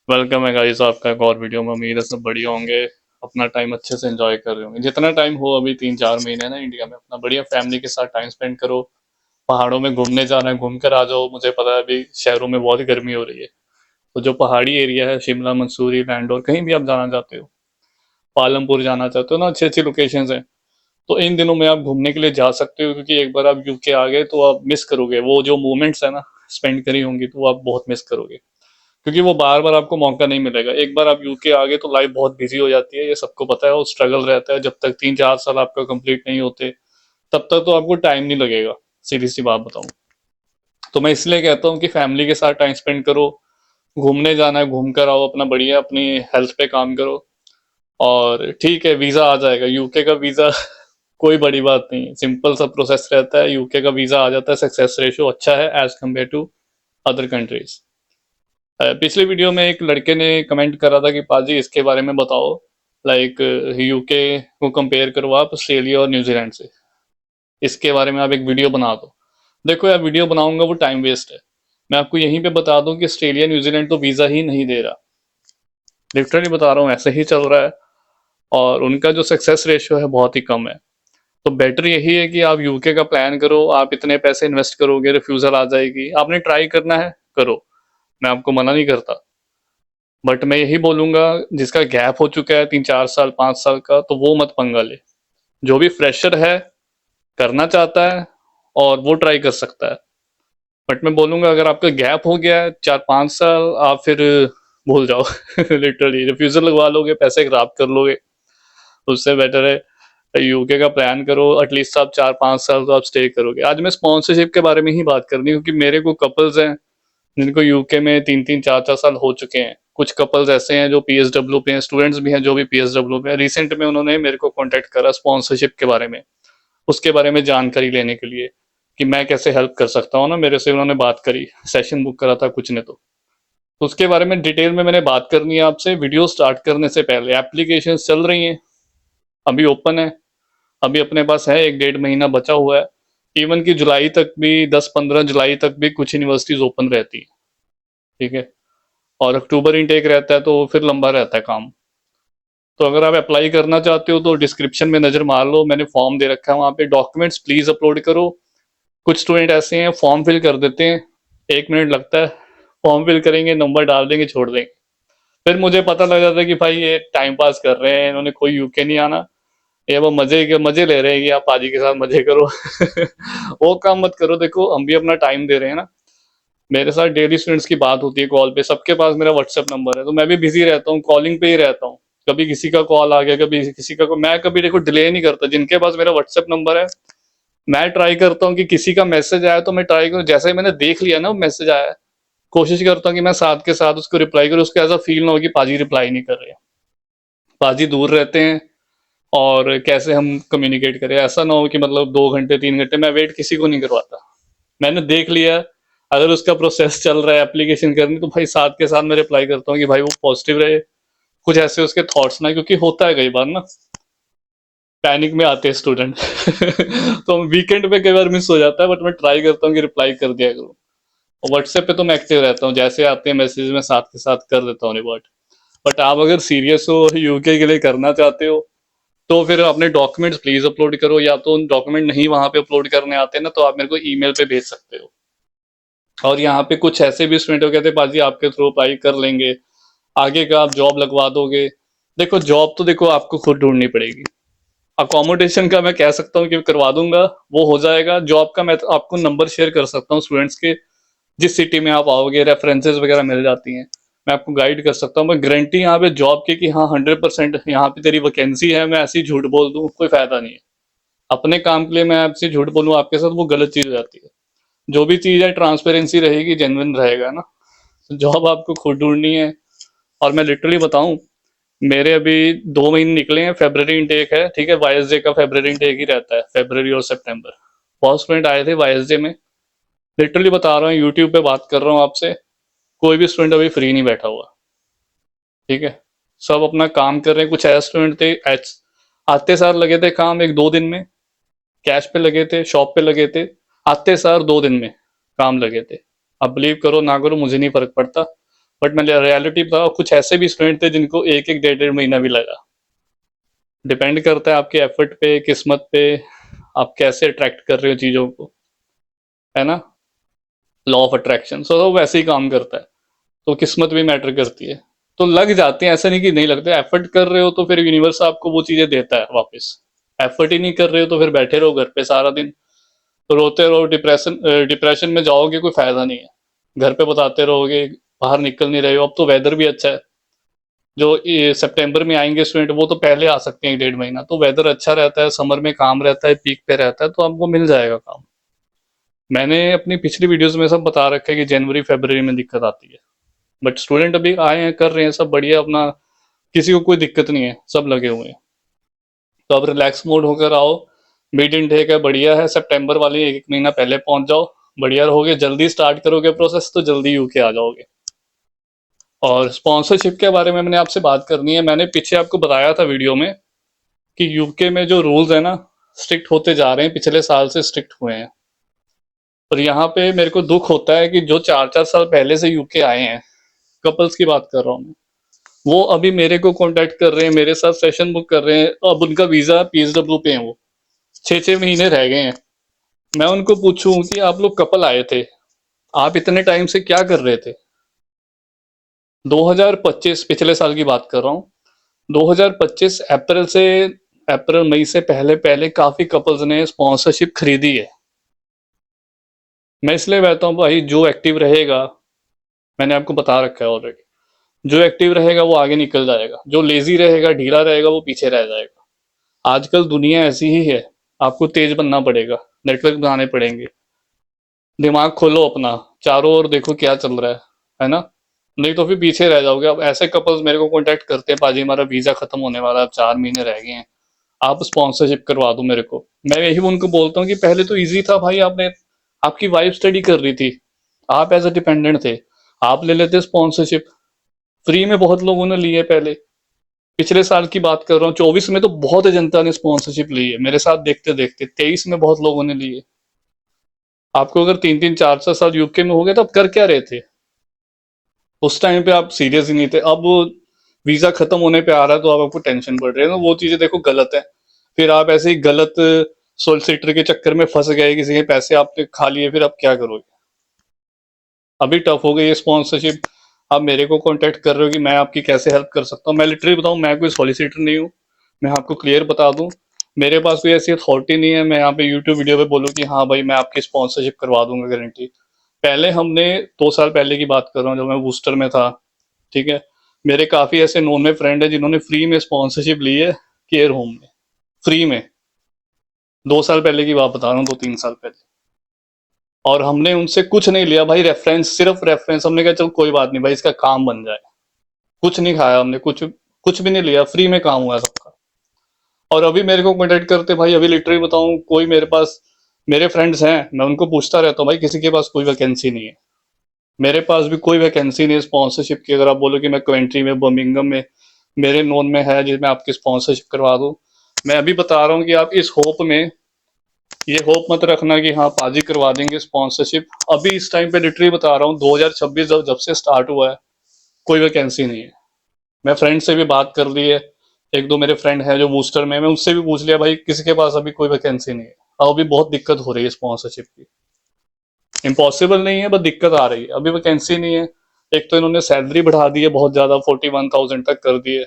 Welcome है guys आपका एक और वीडियो में। उम्मीद है सब बढ़िया होंगे, अपना टाइम अच्छे से एंजॉय कर रहे होंगे। जितना टाइम हो अभी 3-4 महीने ना इंडिया में अपना बढ़िया फैमिली के साथ टाइम स्पेंड करो। पहाड़ों में घूमने जाना है घूम कर आ जाओ। मुझे पता है अभी शहरों में बहुत गर्मी हो रही है, तो जो पहाड़ी एरिया है शिमला मंसूरी लैंडोर कहीं भी आप जाना चाहते हो, पालमपुर जाना चाहते हो ना, अच्छी अच्छी लोकेशंस हैं। तो इन दिनों में आप घूमने के लिए जा सकते हो, क्योंकि एक बार आप यूके आ गए तो आप मिस करोगे वो जो मोमेंट्स है ना, स्पेंड करी होंगी तो वो आप बहुत मिस करोगे, क्योंकि वो बार बार आपको मौका नहीं मिलेगा। एक बार आप यूके आ गए तो लाइफ बहुत बिजी हो जाती है, ये सबको पता है। और स्ट्रगल रहता है जब तक 3-4 साल आपका कंप्लीट नहीं होते, तब तक तो आपको टाइम नहीं लगेगा। सीधी सी बात बताऊं तो मैं इसलिए कहता हूँ कि फैमिली के साथ टाइम स्पेंड करो। घूमने जाना है घूम कर आओ, अपना बढ़िया अपनी हेल्थ पे काम करो। और ठीक है, वीजा आ जाएगा यूके का वीजा कोई बड़ी बात नहीं है, सिंपल सा प्रोसेस रहता है। यूके का वीजा आ जाता है, सक्सेस रेशियो अच्छा है as compared to other countries. पिछले वीडियो में एक लड़के ने कमेंट करा था कि पाजी इसके बारे में बताओ, लाइक यूके को कंपेयर करो आप ऑस्ट्रेलिया और न्यूजीलैंड से, इसके बारे में आप एक वीडियो बना दो। देखो यार, वीडियो बनाऊंगा वो टाइम वेस्ट है। मैं आपको यहीं पे बता दूं कि ऑस्ट्रेलिया न्यूजीलैंड तो वीजा ही नहीं दे रहा, लिटरली बता रहा हूँ, ऐसे ही चल रहा है। और उनका जो सक्सेस रेशियो है बहुत ही कम है। तो बेटर यही है कि आप यूके का प्लान करो। आप इतने पैसे इन्वेस्ट करोगे, रिफ्यूजल आ जाएगी, आपने ट्राई करना है करो, मैं आपको मना नहीं करता। बट मैं यही बोलूंगा, जिसका गैप हो चुका है 3-4 साल 5 साल का, तो वो मत पंगा ले। जो भी फ्रेशर है, करना चाहता है, और वो ट्राई कर सकता है। बट मैं बोलूंगा अगर आपका गैप हो गया है 4-5 साल, आप फिर भूल जाओ लिटरली रिफ्यूजल लगवा लोगे, पैसे खराब कर लोगे। उससे बेटर है यूके का प्लान करो। एटलीस्ट आप 4-5 साल तो आप स्टे करोगे। आज मैं स्पॉन्सरशिप के बारे में ही बात करनी, क्योंकि मेरे को कपल्स हैं जिनको यूके में 3-3 4-4 साल हो चुके हैं। कुछ कपल्स ऐसे हैं जो पीएसडब्ल्यू पे हैं, स्टूडेंट्स भी हैं जो भी पीएसडब्ल्यू पे हैं। रिसेंट में उन्होंने मेरे को कांटेक्ट करा स्पॉन्सरशिप के बारे में, उसके बारे में जानकारी लेने के लिए कि मैं कैसे हेल्प कर सकता हूँ ना। मेरे से उन्होंने बात करी, सेशन बुक करा था कुछ ने। तो उसके बारे में डिटेल में मैंने बात करनी है आपसे। वीडियो स्टार्ट करने से पहले एप्लीकेशन चल रही हैं, अभी ओपन है, अभी अपने पास है 1-1.5 महीना बचा हुआ है। इवन कि जुलाई तक भी, 10-15 जुलाई तक भी कुछ यूनिवर्सिटीज ओपन रहती है, ठीक है। और अक्टूबर इनटेक रहता है, तो फिर लंबा रहता है काम। तो अगर आप अप्लाई करना चाहते हो तो डिस्क्रिप्शन में नजर मार लो, मैंने फॉर्म दे रखा है वहाँ पे। डॉक्यूमेंट्स प्लीज अपलोड करो। कुछ स्टूडेंट ऐसे हैं फॉर्म फिल कर देते हैं, 1 मिनट लगता है, फॉर्म फिल करेंगे, नंबर डाल देंगे, छोड़ देंगे। फिर मुझे पता लग जाता है कि भाई ये टाइम पास कर रहे हैं, इन्होंने कोई यूके नहीं आना, ये वो मजे के मजे ले रहे हैं कि आप पाजी के साथ मजे करो वो काम मत करो। देखो हम भी अपना टाइम दे रहे हैं ना। मेरे साथ डेली स्टूडेंट्स की बात होती है कॉल पे, सबके पास मेरा व्हाट्सएप नंबर है, तो मैं भी बिजी रहता हूँ, कॉलिंग पे ही रहता हूँ। कभी किसी का कॉल आ गया, कभी किसी का मैं कभी देखो डिले नहीं करता। जिनके पास मेरा व्हाट्सएप नंबर है, मैं ट्राई करता हूँ कि किसी का मैसेज आया तो मैं ट्राई करूँ, जैसे ही मैंने देख लिया ना मैसेज आया, कोशिश करता हूँ कि मैं साथ के साथ उसको रिप्लाई करूँ। उसको ऐसा फील ना हो कि पाजी रिप्लाई नहीं कर रहे, पाजी दूर रहते हैं, और कैसे हम कम्युनिकेट करें। ऐसा ना हो कि मतलब 2 घंटे 3 घंटे मैं वेट किसी को नहीं करवाता। मैंने देख लिया, अगर उसका प्रोसेस चल रहा है एप्लीकेशन करनी, तो भाई साथ के साथ मैं रिप्लाई करता हूँ कि भाई वो पॉजिटिव रहे, कुछ ऐसे उसके थॉट्स ना, क्योंकि होता है कई बार ना, पैनिक में आते हैं स्टूडेंट तो वीकेंड पे कई बार मिस हो जाता है, बट मैं ट्राई करता हूँ कि रिप्लाई कर दिया करूँ। और व्हाट्सएप पे तो मैं एक्टिव रहता हूँ, जैसे आते हैं मैसेज में साथ के साथ कर देता हूँ रिवर्ट। बट आप अगर सीरियस हो, यूके के लिए करना चाहते हो, तो फिर अपने डॉक्यूमेंट्स प्लीज अपलोड करो। या तो डॉक्यूमेंट नहीं वहां पे अपलोड करने आते ना, तो आप मेरे को ईमेल पे भेज सकते हो। और यहाँ पे कुछ ऐसे भी स्टूडेंट कहते हैं पाजी आपके थ्रू अप्लाई कर लेंगे, आगे का आप जॉब लगवा दोगे। देखो जॉब तो देखो आपको खुद ढूंढनी पड़ेगी। अकोमोडेशन का मैं कह सकता हूँ कि करवा दूंगा, वो हो जाएगा। जॉब का मैं तो आपको नंबर शेयर कर सकता हूँ स्टूडेंट्स के, जिस सिटी में आप आओगे रेफरेंसेस वगैरह मिल जाती हैं, मैं आपको गाइड कर सकता हूँ। मैं गारंटी यहाँ पे जॉब की कि हाँ 100% यहाँ पे तेरी वैकेंसी है, मैं ऐसे ही झूठ बोल दूँ कोई फायदा नहीं है। अपने काम के लिए मैं आपसे झूठ बोलूँ आपके साथ, वो गलत चीज हो जाती है। जो भी चीज है ट्रांसपेरेंसी रहेगी, जेन्युइन रहेगा ना। जॉब आपको खुद ढूंढनी है। और मैं लिटरली बताऊं, मेरे अभी 2 महीने निकले हैं, फेब्रवरी इनटेक है, ठीक है। वाईएसजे का फेब्रवरी इनटेक ही रहता है, फेब्रवरी और सितंबर। बहुत स्टूडेंट आए थे वाईएसजे में, लिटरली बता रहा हूँ, यूट्यूब पे बात कर रहा हूँ आपसे, कोई भी स्टूडेंट अभी फ्री नहीं बैठा हुआ, ठीक है। सब अपना काम कर रहे हैं। कुछ ऐसे स्टूडेंट थे आते सार लगे थे काम 1-2 दिन में, कैश पे लगे थे, शॉप पे लगे थे, आते सार 2 दिन में काम लगे थे। अब बिलीव करो ना करो मुझे नहीं फर्क पड़ता, बट मैं रियलिटी बताऊँ, कुछ ऐसे भी स्टूडेंट थे जिनको एक एक डेढ़ डेढ़ महीना भी लगा। डिपेंड करता है आपके एफर्ट पे, किस्मत पे, आप कैसे अट्रैक्ट कर रहे हो चीज़ों को, है ना। लॉ ऑफ अट्रैक्शन सो वो वैसे ही काम करता है, तो किस्मत भी मैटर करती है। तो लग जाते हैं, ऐसा नहीं कि नहीं लगते। एफर्ट कर रहे हो तो फिर यूनिवर्स आपको वो चीज़ें देता है वापस। एफर्ट ही नहीं कर रहे हो तो फिर बैठे रहो घर पे सारा दिन, तो रोते रहो, डिप्रेशन में जाओगे, कोई फायदा नहीं है। घर पे बताते रहोगे, बाहर निकल नहीं रहे हो। अब तो वेदर भी अच्छा है, जो ये सितंबर में आएंगे स्टूडेंट वो तो पहले आ सकते हैं 1.5 महीना, तो वेदर अच्छा रहता है, समर में काम रहता है, पीक पे रहता है, तो आपको मिल जाएगा काम। मैंने अपनी पिछली वीडियोस में सब बता रखा है कि जनवरी फरवरी में दिक्कत आती है, बट स्टूडेंट अभी आए हैं, कर रहे हैं सब बढ़िया अपना, किसी को कोई दिक्कत नहीं है, सब लगे हुए हैं। तो अब रिलैक्स मोड होकर आओ, मिड इनटेक है, बढ़िया है। सितंबर वाली एक महीना पहले पहुंच जाओ, बढ़िया रहोगे। जल्दी स्टार्ट करोगे प्रोसेस तो जल्दी यूके आ जाओगे। और स्पॉन्सरशिप के बारे में मैंने आपसे बात करनी है। मैंने पीछे आपको बताया था वीडियो में कि यूके में जो रूल्स है ना, स्ट्रिक्ट होते जा रहे हैं, पिछले साल से स्ट्रिक्ट हुए हैं। और यहाँ पे मेरे को दुख होता है कि जो 4-4 साल पहले से यूके आए हैं, कपल्स की बात कर रहा हूँ मैं, वो अभी मेरे को कांटेक्ट कर रहे हैं, मेरे साथ सेशन बुक कर रहे हैं। अब उनका वीजा पीएसडब्ल्यू पे है, वो 6-6 महीने रह गए हैं। मैं उनको पूछूं कि आप लोग कपल आए थे, आप इतने टाइम से क्या कर रहे थे। 2025 पिछले साल की बात कर रहा हूँ, 2025 अप्रैल मई से पहले पहले काफी कपल्स ने स्पॉन्सरशिप खरीदी है। मैं इसलिए कहता हूँ भाई, जो एक्टिव रहेगा, मैंने आपको बता रखा है ऑलरेडी, जो एक्टिव रहेगा वो आगे निकल जाएगा, जो लेजी रहेगा, ढीला रहेगा, वो पीछे रह जाएगा। आजकल दुनिया ऐसी ही है, आपको तेज बनना पड़ेगा, नेटवर्क बनाने पड़ेंगे, दिमाग खोलो अपना, चारों ओर देखो क्या चल रहा है ना। नहीं तो फिर पीछे रह जाओगे। अब ऐसे कपल्स मेरे को कांटेक्ट करते हैं, पाजी हमारा वीजा खत्म होने वाला है, अब 4 महीने रह गए हैं, आप स्पॉन्सरशिप करवा दो मेरे को। मैं यही उनको बोलता हूँ कि पहले तो इजी था भाई, आपने, आपकी वाइफ स्टडी कर रही थी, आप एज अ डिपेंडेंट थे, आप ले लेते स्पॉन्सरशिप। फ्री में बहुत लोगों ने लिए पहले, पिछले साल की बात कर रहा हूँ, 24 में तो बहुत जनता ने स्पॉन्सरशिप ली है मेरे साथ देखते देखते, 23 में बहुत लोगों ने लिए। आपको अगर 3-3 4-4 साल यूके में हो गए तो आप कर क्या रहे थे उस टाइम पे? आप सीरियस ही नहीं थे। अब वीजा खत्म होने पे आ रहा है तो अब आपको टेंशन बढ़ रही है ना, वो चीजें देखो गलत है। फिर आप ऐसे ही गलत सोलिसिटर के चक्कर में फंस गए, किसी के पैसे आपने खा लिए, फिर आप क्या करोगे? अभी टफ हो गई है स्पॉन्सरशिप। आप मेरे को कांटेक्ट कर रहे हो कि मैं आपकी कैसे हेल्प कर सकता हूँ। मैं लिटरली बताऊँ, मैं कोई सॉलिसिटर नहीं हूँ, मैं आपको क्लियर बता दूं, मेरे पास कोई ऐसी अथॉरिटी नहीं है मैं यहाँ पे यूट्यूब वीडियो पे बोलूँ कि हाँ भाई मैं आपकी स्पॉन्सरशिप करवा दूंगा गारंटी। पहले हमने 2 साल पहले की बात कर रहा हूँ, जब मैं बूस्टर में था, ठीक है, मेरे काफी ऐसे नोन में फ्रेंड है जिन्होंने फ्री में स्पॉन्सरशिप ली है केयर होम में, फ्री में। 2 साल पहले की बात बता रहा हूँ, 2-3 साल पहले। और हमने उनसे कुछ नहीं लिया भाई, रेफरेंस, सिर्फ रेफरेंस। हमने कहा चल कोई बात नहीं भाई, इसका काम बन जाए। कुछ नहीं खाया हमने, कुछ कुछ भी नहीं लिया, फ्री में काम हुआ सबका। और अभी मेरे को कांटेक्ट करते भाई, अभी लिटरली बताऊं, कोई मेरे पास, मेरे फ्रेंड्स हैं, मैं उनको पूछता रहता हूँ भाई किसी के पास कोई वैकेंसी नहीं है। मेरे पास भी कोई वैकेंसी नहीं है स्पॉन्सरशिप की। अगर आप बोलो कि मैं कवेंट्री में, बर्मिंघम में मेरे नोन में है जिसमें आपकी स्पॉन्सरशिप करवा दूं, मैं अभी बता रहा हूँ कि आप इस होप में, ये होप मत रखना कि हाँ पाजी करवा देंगे स्पॉन्सरशिप। अभी इस टाइम पे लिटरली बता रहा हूँ, 2026 जब से स्टार्ट हुआ है, कोई वैकेंसी नहीं है। मैं फ्रेंड से भी बात कर ली है, एक दो मेरे फ्रेंड है जो बूस्टर में, मैं उनसे भी पूछ लिया भाई किसी के पास अभी कोई वैकेंसी नहीं है। अब अभी बहुत दिक्कत हो रही है स्पॉन्सरशिप की। इम्पॉसिबल नहीं है, बस दिक्कत आ रही है, अभी वैकेंसी नहीं है। एक तो इन्होंने सैलरी बढ़ा दी है बहुत ज्यादा, 41,000 तक कर दी है।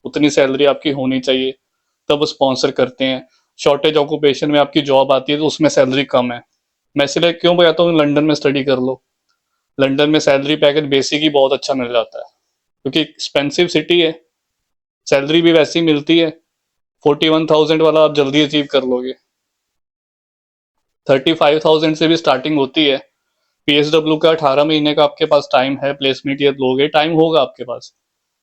उतनी सैलरी आपकी होनी चाहिए तब स्पॉन्सर करते हैं। शॉर्टेज ऑक्यूपेशन में आपकी जॉब आती है तो उसमें सैलरी कम है। मैं इसलिए क्यों बताता हूँ, लंदन में स्टडी कर लो, लंदन में सैलरी पैकेज बेसिक ही बहुत अच्छा मिल जाता है, क्योंकि एक्सपेंसिव सिटी है, सैलरी भी वैसी मिलती है। 41,000 वाला आप जल्दी अचीव कर लोगे, 35,000 से भी स्टार्टिंग होती है। पीएसडब्ल्यू का 18 महीने का आपके पास टाइम है, प्लेसमेंट ये लोगे, टाइम होगा आपके पास।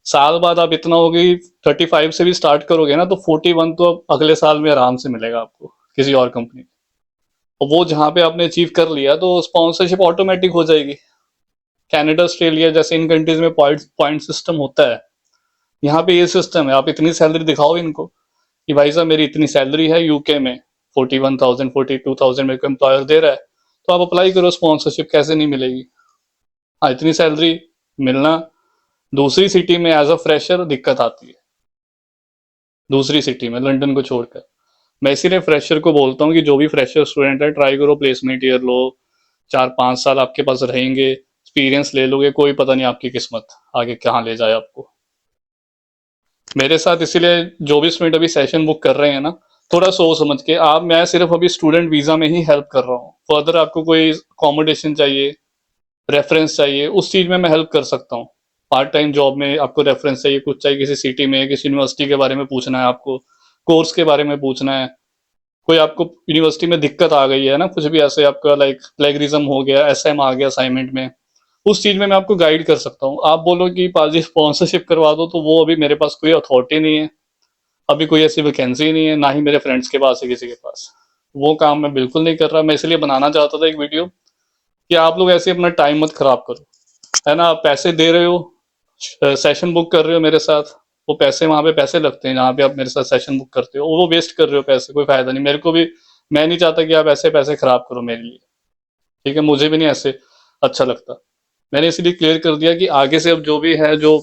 साल बाद आप इतना होगे, 35 से भी स्टार्ट करोगे ना तो 41 तो अब अगले साल में आराम से मिलेगा आपको किसी और कंपनी में। और वो जहां पे आपने अचीव कर लिया तो स्पॉन्सरशिप ऑटोमेटिक हो जाएगी। कनाडा, ऑस्ट्रेलिया जैसे इन कंट्रीज में पॉइंट पॉइंट सिस्टम होता है, यहाँ पे ये सिस्टम है, आप इतनी सैलरी दिखाओ इनको कि भाई साहब मेरी इतनी सैलरी है यूके में, 41,000 42,000 मेरे को एम्प्लॉयर दे रहा है, तो आप अप्लाई करो स्पॉन्सरशिप, कैसे नहीं मिलेगी। हाँ, इतनी सैलरी मिलना दूसरी सिटी में एज अ फ्रेशर दिक्कत आती है, दूसरी सिटी में लंदन को छोड़कर। मैं इसीलिए फ्रेशर को बोलता हूँ कि जो भी फ्रेशर स्टूडेंट है ट्राई करो प्लेसमेंट ईयर लो, 4-5 साल आपके पास रहेंगे, एक्सपीरियंस ले लोगे, कोई पता नहीं आपकी किस्मत आगे कहाँ ले जाए आपको। मेरे साथ इसीलिए जो भी स्टूडेंट अभी सेशन बुक कर रहे हैं ना, थोड़ा सोच समझ के आप, मैं सिर्फ अभी स्टूडेंट वीजा में ही हेल्प कर रहा हूँ, फर्दर आपको कोई अकोमोडेशन चाहिए, रेफरेंस चाहिए, उस चीज में मैं हेल्प कर सकता हूँ। पार्ट टाइम जॉब में आपको रेफरेंस चाहिए, कुछ चाहिए, किसी सिटी में किसी यूनिवर्सिटी के बारे में पूछना है आपको, कोर्स के बारे में पूछना है, कोई आपको यूनिवर्सिटी में दिक्कत आ गई है ना, कुछ भी ऐसे आपका लाइक प्लेगरिज्म हो गया, एसएम आ गया असाइनमेंट में, उस चीज में मैं आपको गाइड कर सकता हूँ। आप बोलो कि पाजी स्पॉन्सरशिप करवा दो, तो वो अभी मेरे पास कोई अथॉरिटी नहीं है, अभी कोई ऐसी वैकेंसी नहीं है, ना ही मेरे फ्रेंड्स के पास है किसी के पास। वो काम मैं बिल्कुल नहीं कर रहा। मैं इसलिए बनाना चाहता था एक वीडियो कि आप लोग ऐसे अपना टाइम मत खराब करो, है ना। आप पैसे दे रहे हो, सेशन बुक कर रहे हो मेरे साथ, वो पैसे वहां पे पैसे लगते हैं जहाँ पे आप मेरे साथ सेशन बुक करते हो, वो वेस्ट कर रहे हो पैसे, कोई फायदा नहीं। मेरे को भी, मैं नहीं चाहता कि आप ऐसे पैसे खराब करो मेरे लिए, ठीक है, मुझे भी नहीं ऐसे अच्छा लगता। मैंने इसलिए क्लियर कर दिया कि आगे से अब जो भी है, जो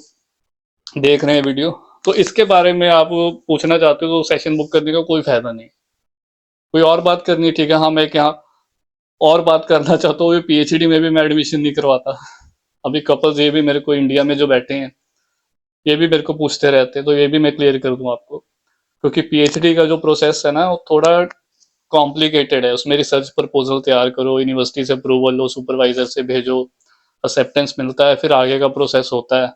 देख रहे हैं वीडियो, तो इसके बारे में आप पूछना चाहते हो तो सेशन बुक करने का कोई फायदा नहीं। कोई और बात करनी है, ठीक है, हाँ मैं क्या और बात करना चाहता हूँ, पीएचडी में भी मैं एडमिशन नहीं करवाता। अभी कपल्स ये भी मेरे को इंडिया में जो बैठे हैं, ये भी मेरे को पूछते रहते हैं, तो ये भी मैं क्लियर कर दूं आपको। क्योंकि पीएचडी का जो प्रोसेस है ना, वो थोड़ा कॉम्प्लिकेटेड है। उसमें रिसर्च प्रपोजल तैयार करो, यूनिवर्सिटी से अप्रूवल लो, सुपरवाइजर से भेजो, एक्सेप्टेंस मिलता है, फिर आगे का प्रोसेस होता है,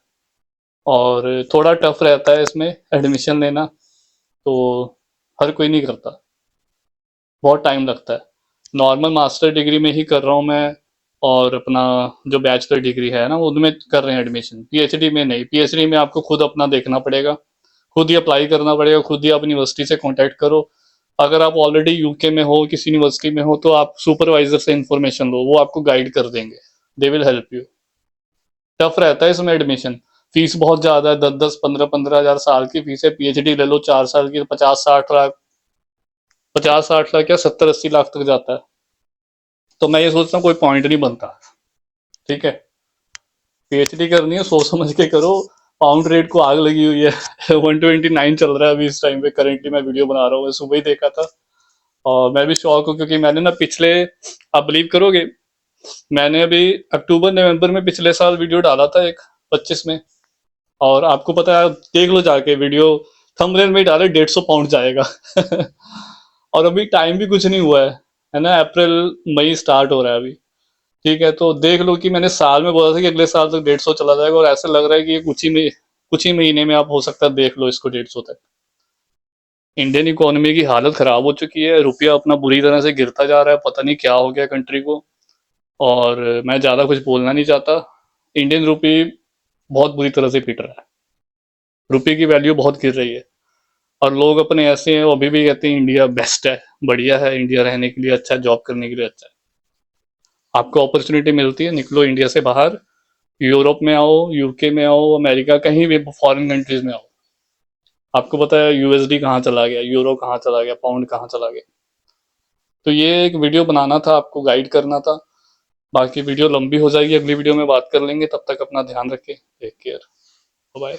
और थोड़ा टफ रहता है इसमें एडमिशन लेना, तो हर कोई नहीं करता, बहुत टाइम लगता है। नॉर्मल मास्टर डिग्री में ही कर रहा हूँ मैं, और अपना जो बैचलर डिग्री है ना, उनमें कर रहे हैं एडमिशन, पीएचडी में नहीं। पीएचडी में आपको खुद अपना देखना पड़ेगा, खुद ही अप्लाई करना पड़ेगा, खुद ही आप यूनिवर्सिटी से कांटेक्ट करो। अगर आप ऑलरेडी यूके में हो, किसी यूनिवर्सिटी में हो, तो आप सुपरवाइजर से इंफॉर्मेशन लो, वो आपको गाइड कर देंगे, they will help you. Tough रहता है इसमें एडमिशन, फीस बहुत ज्यादा है, 10-10 15-15 हजार साल की फीस है। पीएचडी ले लो 4 साल की, 50-60 लाख, 50-60 लाख क्या 70-80 लाख तक जाता है। तो मैं ये सोचता हूँ कोई पॉइंट नहीं बनता, ठीक है। पीएचडी करनी है सोच समझ के करो। पाउंड रेट को आग लगी हुई है। 129 चल रहा है अभी इस टाइम पे, करेंटली मैं वीडियो बना रहा हूँ, सुबह ही देखा था। और मैं भी शौक हूँ, क्योंकि मैंने ना पिछले, आप बिलीव करोगे, मैंने अभी अक्टूबर नवंबर में पिछले साल वीडियो डाला था एक 25 में, और आपको पता है, देख लो जाके वीडियो, थंबनेल में ही डाले 150 पाउंड जाएगा। और अभी टाइम भी कुछ नहीं हुआ है ना, अप्रैल मई स्टार्ट हो रहा है अभी, ठीक है। तो देख लो कि मैंने साल में बोला था कि अगले साल तक 150 चला जाएगा, और ऐसा लग रहा है कि ये कुछ ही महीने में आप हो सकता है देख लो इसको 150 तक। इंडियन इकोनॉमी की हालत खराब हो चुकी है, रुपया अपना बुरी तरह से गिरता जा रहा है, पता नहीं क्या हो गया कंट्री को। और मैं ज्यादा कुछ बोलना नहीं चाहता। इंडियन रुपी बहुत बुरी तरह से पिट रहा है, रुपये की वैल्यू बहुत गिर रही है, और लोग अपने ऐसे हैं, वो अभी भी कहते हैं इंडिया बेस्ट है, बढ़िया है, इंडिया रहने के लिए अच्छा है, जॉब करने के लिए अच्छा है। आपको अपॉर्चुनिटी मिलती है, निकलो इंडिया से बाहर, यूरोप में आओ, यूके में आओ, अमेरिका, कहीं भी फॉरेन कंट्रीज में आओ। आपको पता है यूएसडी कहाँ चला गया, यूरो कहाँ चला गया, पाउंड कहाँ चला गया। तो ये एक वीडियो बनाना था, आपको गाइड करना था। बाकी वीडियो लंबी हो जाएगी, अगली वीडियो में बात कर लेंगे, तब तक अपना ध्यान रखें, टेक केयर, बाय।